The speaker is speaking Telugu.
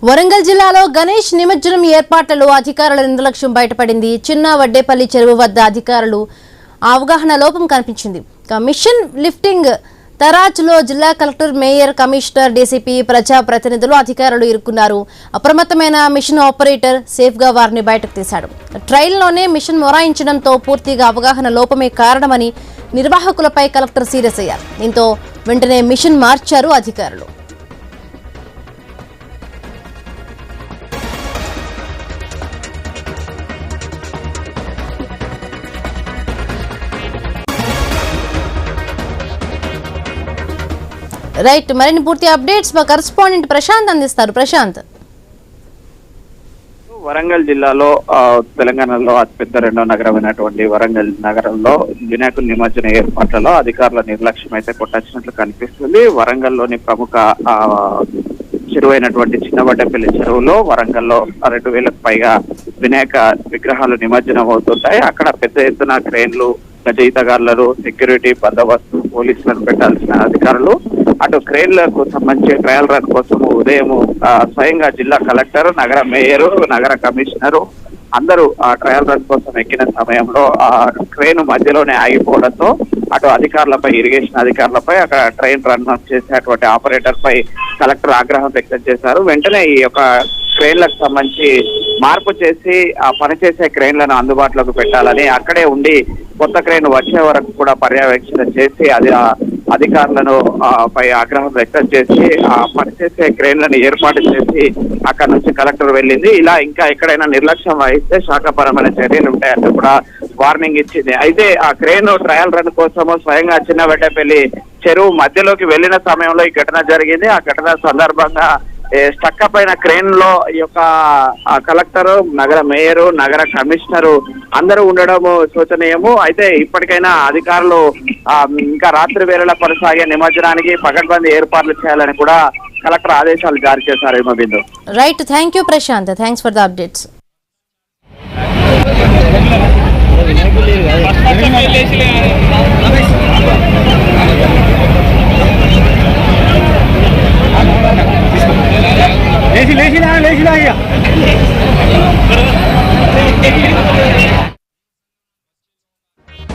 వరంగల్ జిల్లాలో గణేష్ నిమజ్జనం ఏర్పాట్లలో అధికారుల నిర్లక్ష్యం బయటపడింది. చిన్న వడ్డేపల్లి చెరువు వద్ద అధికారులు అవగాహన లోపం కనిపించింది. మిషన్ లిఫ్టింగ్ తరాజ్లో జిల్లా కలెక్టర్, మేయర్, కమిషనర్, డీసీపీ, ప్రజా ప్రతినిధులు, అధికారులు ఇరుక్కున్నారు. అప్రమత్తమైన మిషన్ ఆపరేటర్ సేఫ్గా వారిని బయటకు తీశాడు. ట్రైల్లోనే మిషన్ మొరాయించడంతో పూర్తిగా అవగాహన లోపమే కారణమని నిర్వాహకులపై కలెక్టర్ సీరియస్ అయ్యారు. దీంతో వెంటనే మిషన్ మార్చారు అధికారులు. రైట్, మరిన్ని పూర్తి అప్డేట్స్ మా కరెస్పాండెంట్ ప్రశాంత్ అందిస్తారు. ప్రశాంత్, వరంగల్ జిల్లాలో తెలంగాణలో అతిపెద్ద రెండో నగరమైనటువంటి వరంగల్ నగరంలో వినాయకుడి నిమజ్జన ఏర్పాట్లలో అధికారుల నిర్లక్ష్యం అయితే కొట్టొచ్చినట్లు కనిపిస్తుంది. వరంగల్లోని ప్రముఖ చెరువైనటువంటి చిన్నవడ్డపల్లి చెరువులో వరంగల్లో 2000కు పైగా వినాయక విగ్రహాలు నిమజ్జనం అవుతుంటాయి. అక్కడ పెద్ద ఎత్తున క్రేన్లు, గజ ఈతగాళ్లను, సెక్యూరిటీ బందోబస్తు, పోలీసులను పెట్టాల్సిన అధికారులు అటు క్రేన్లకు సంబంధించి ట్రయల్ రన్ కోసం ఉదయం స్వయంగా జిల్లా కలెక్టర్, నగర మేయరు, నగర కమిషనరు అందరూ ఆ ట్రయల్ రన్ కోసం ఎక్కిన సమయంలో ఆ ట్రైన్ మధ్యలోనే ఆగిపోవడంతో అటు అధికారులపై, ఇరిగేషన్ అధికారులపై, అక్కడ ట్రైన్ రన్ చేసేటువంటి ఆపరేటర్ పై కలెక్టర్ ఆగ్రహం వ్యక్తం చేశారు. వెంటనే ఈ యొక్క క్రేన్లకు సంబంధించి మార్పు చేసి ఆ పనిచేసే క్రేన్లను అందుబాటులోకి పెట్టాలని, అక్కడే ఉండి కొత్త క్రేన్ వచ్చే వరకు కూడా పర్యవేక్షణ చేసి అధికారులను పై ఆగ్రహం వ్యక్తం చేసి ఆ పనిచేసే క్రేన్లను ఏర్పాటు చేసి అక్కడ నుంచి కలెక్టర్ వెళ్ళింది. ఇలా ఇంకా ఎక్కడైనా నిర్లక్ష్యం వహిస్తే శాఖపరమైన చర్యలు ఉంటాయంటూ కూడా వార్నింగ్ ఇచ్చింది. అయితే ఆ క్రేన్ ట్రయల్ రన్ కోసము స్వయంగా చిన్నవడ్డపల్లి చెరువు మధ్యలోకి వెళ్లిన సమయంలో ఈ ఘటన జరిగింది. ఆ ఘటన సందర్భంగా స్టక్ పైన క్రేన్ లో ఈ యొక్క కలెక్టర్, నగర మేయరు, నగర కమిషనరు అందరూ ఉండడము శోచనీయము. అయితే ఇప్పటికైనా అధికారులు ఇంకా రాత్రి వేళలా కొనసాగే నిమజ్జనానికి పకడ్బందీ ఏర్పాట్లు చేయాలని కూడా కలెక్టర్ ఆదేశాలు జారీ చేశారు. Himabindu. Right, thank you Prashanth, thanks for the updates. లేచి లేచినా